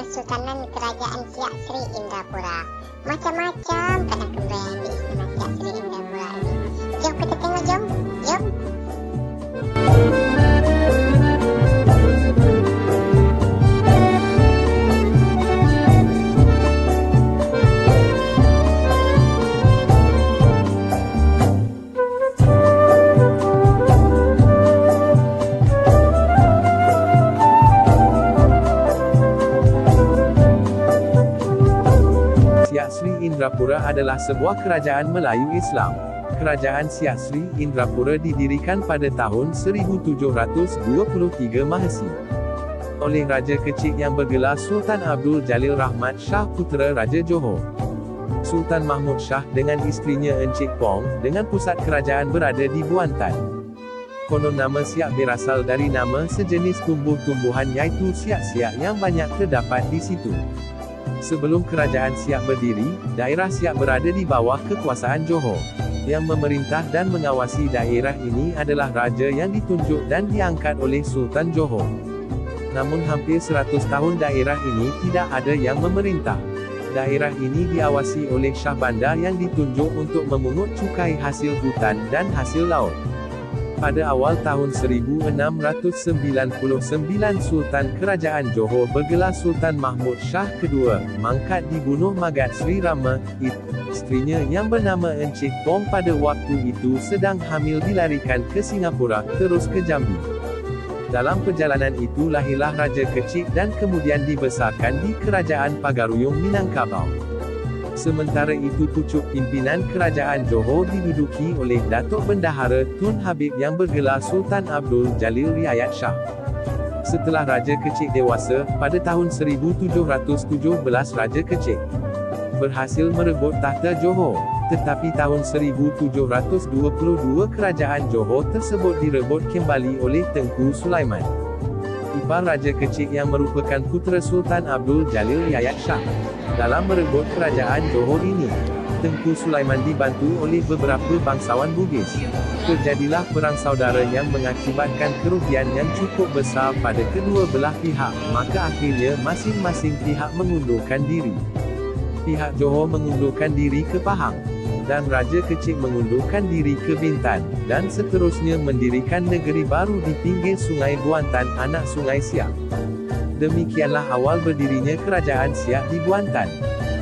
Kesultanan Kerajaan Siak Sri Indrapura. Macam-macam kena kembang yang di Istana Siak Sri Indrapura ini. Jom kita tengok, jom. Jom. Siak Sri Indrapura adalah sebuah kerajaan Melayu Islam. Kerajaan Siak Sri Indrapura didirikan pada tahun 1723 Masehi oleh Raja Kecik yang bergelar Sultan Abdul Jalil Rahmat Shah putera Raja Johor. Sultan Mahmud Shah dengan isterinya Encik Pong, dengan pusat kerajaan berada di Buantan. Konon nama Siak berasal dari nama sejenis tumbuh-tumbuhan yaitu siak-siak yang banyak terdapat di situ. Sebelum kerajaan Siak berdiri, daerah Siak berada di bawah kekuasaan Johor. Yang memerintah dan mengawasi daerah ini adalah raja yang ditunjuk dan diangkat oleh Sultan Johor. Namun hampir 100 tahun daerah ini tidak ada yang memerintah. Daerah ini diawasi oleh Shah Bandar yang ditunjuk untuk memungut cukai hasil hutan dan hasil laut. Pada awal tahun 1699 Sultan Kerajaan Johor bergelar Sultan Mahmud Shah II, mangkat dibunuh Magat Sri Rama, isterinya yang bernama Encik Pong pada waktu itu sedang hamil dilarikan ke Singapura, terus ke Jambi. Dalam perjalanan itu lahirlah Raja Kecik dan kemudian dibesarkan di Kerajaan Pagaruyung Minangkabau. Sementara itu pucuk pimpinan Kerajaan Johor diduduki oleh Datuk Bendahara Tun Habib yang bergelar Sultan Abdul Jalil Riayat Shah. Setelah Raja Kecik dewasa, pada tahun 1717 Raja Kecik berhasil merebut takhta Johor. Tetapi tahun 1722 Kerajaan Johor tersebut direbut kembali oleh Tengku Sulaiman, ipar Raja Kecik yang merupakan putera Sultan Abdul Jalil Riayat Shah. Dalam merebut kerajaan Johor ini, Tengku Sulaiman dibantu oleh beberapa bangsawan Bugis. Terjadilah perang saudara yang mengakibatkan kerugian yang cukup besar pada kedua belah pihak, maka akhirnya masing-masing pihak mengundurkan diri. Pihak Johor mengundurkan diri ke Pahang, dan Raja Kecik mengundurkan diri ke Bintan, dan seterusnya mendirikan negeri baru di pinggir Sungai Buantan, anak Sungai Siak. Demikianlah awal berdirinya Kerajaan Siak di Buantan.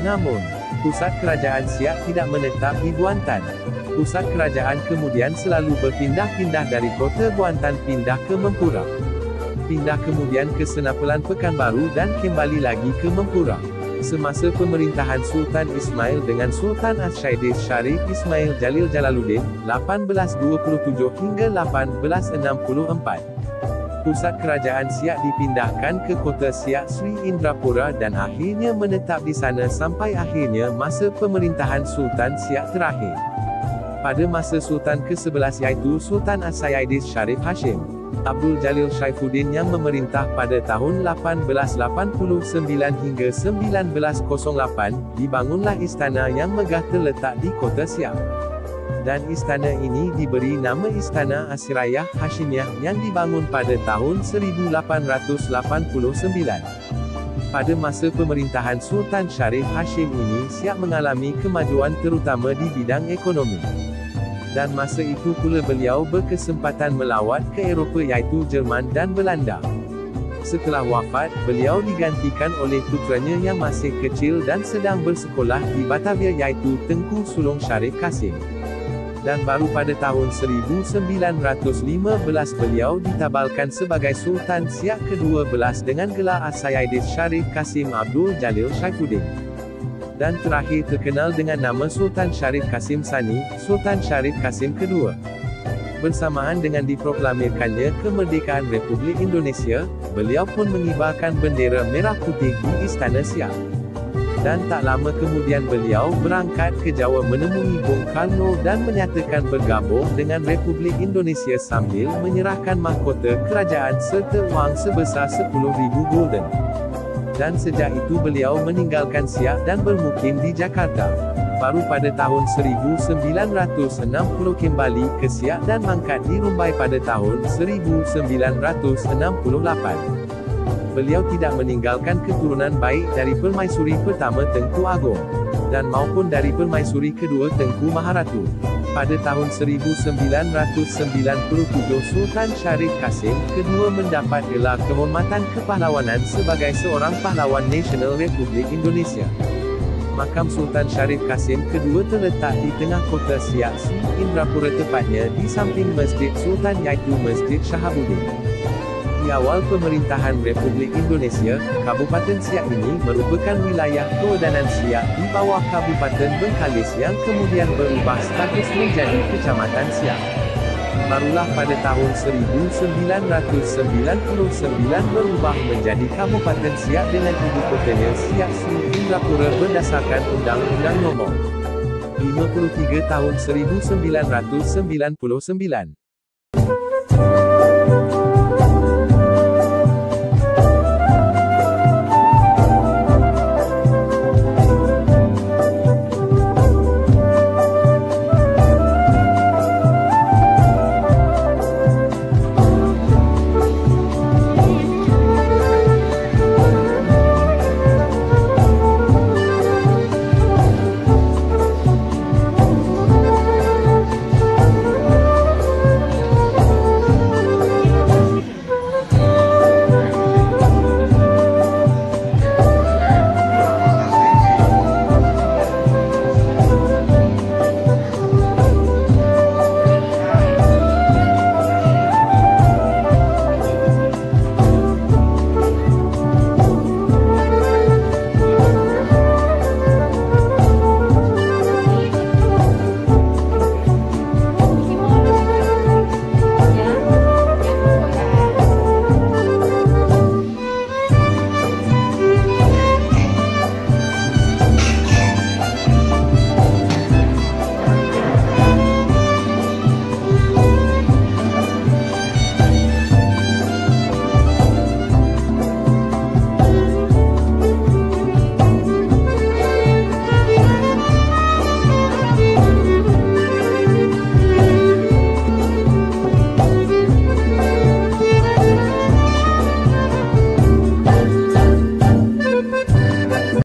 Namun, pusat Kerajaan Siak tidak menetap di Buantan. Pusat kerajaan kemudian selalu berpindah-pindah dari kota Buantan pindah ke Mempurang. Pindah kemudian ke Senapelan Pekanbaru dan kembali lagi ke Mempurang. Semasa pemerintahan Sultan Ismail dengan Sultan Asyaidis Syarif Ismail Jalil Jalaluddin, 1827 hingga 1864. Pusat kerajaan Siak dipindahkan ke kota Siak Sri Indrapura dan akhirnya menetap di sana sampai akhirnya masa pemerintahan Sultan Siak terakhir. Pada masa Sultan ke-11 yaitu Sultan Asyaidis Syarif Hashim Abdul Jalil Syaifuddin yang memerintah pada tahun 1889 hingga 1908, dibangunlah istana yang megah terletak di kota Siak. Dan istana ini diberi nama Istana Asirayah Hashimiyah yang dibangun pada tahun 1889. Pada masa pemerintahan Sultan Syarif Hashim ini Siak mengalami kemajuan terutama di bidang ekonomi. Dan masa itu pula beliau berkesempatan melawat ke Eropah iaitu Jerman dan Belanda. Setelah wafat, beliau digantikan oleh putranya yang masih kecil dan sedang bersekolah di Batavia iaitu Tengku Sulong Syarif Kasim. Dan baru pada tahun 1915 beliau ditabalkan sebagai Sultan Siak ke-12 dengan gelar Asyaidis Syarif Kasim Abdul Jalil Syaifuddin. Dan terakhir terkenal dengan nama Sultan Syarif Kasim Sani, Sultan Syarif Kasim kedua. Bersamaan dengan diproklamirkannya kemerdekaan Republik Indonesia, beliau pun mengibarkan bendera merah putih di Istana Siak. Dan tak lama kemudian beliau berangkat ke Jawa menemui Bung Karno dan menyatakan bergabung dengan Republik Indonesia sambil menyerahkan mahkota kerajaan serta wang sebesar 10.000 gulden. Dan sejak itu beliau meninggalkan Siak dan bermukim di Jakarta. Baru pada tahun 1960 kembali ke Siak dan mangkat di Rumbai pada tahun 1968. Beliau tidak meninggalkan keturunan baik dari Permaisuri pertama Tengku Agong, dan maupun dari Permaisuri kedua Tengku Maharatu. Pada tahun 1997 Sultan Syarif Kasim kedua mendapat gelar kehormatan kepahlawanan sebagai seorang pahlawan nasional Republik Indonesia. Makam Sultan Syarif Kasim kedua terletak di tengah kota Siak Sri, Indrapura, tepatnya di samping Masjid Sultan iaitu Masjid Shahabuddin. Di awal pemerintahan Republik Indonesia, Kabupaten Siak ini merupakan wilayah kewedanan Siak di bawah Kabupaten Bengkalis yang kemudian berubah status menjadi Kecamatan Siak. Barulah pada tahun 1999 berubah menjadi Kabupaten Siak dengan ibu kotanya Siak Sri, Indrapura berdasarkan Undang-Undang Nomor 53 Tahun 1999.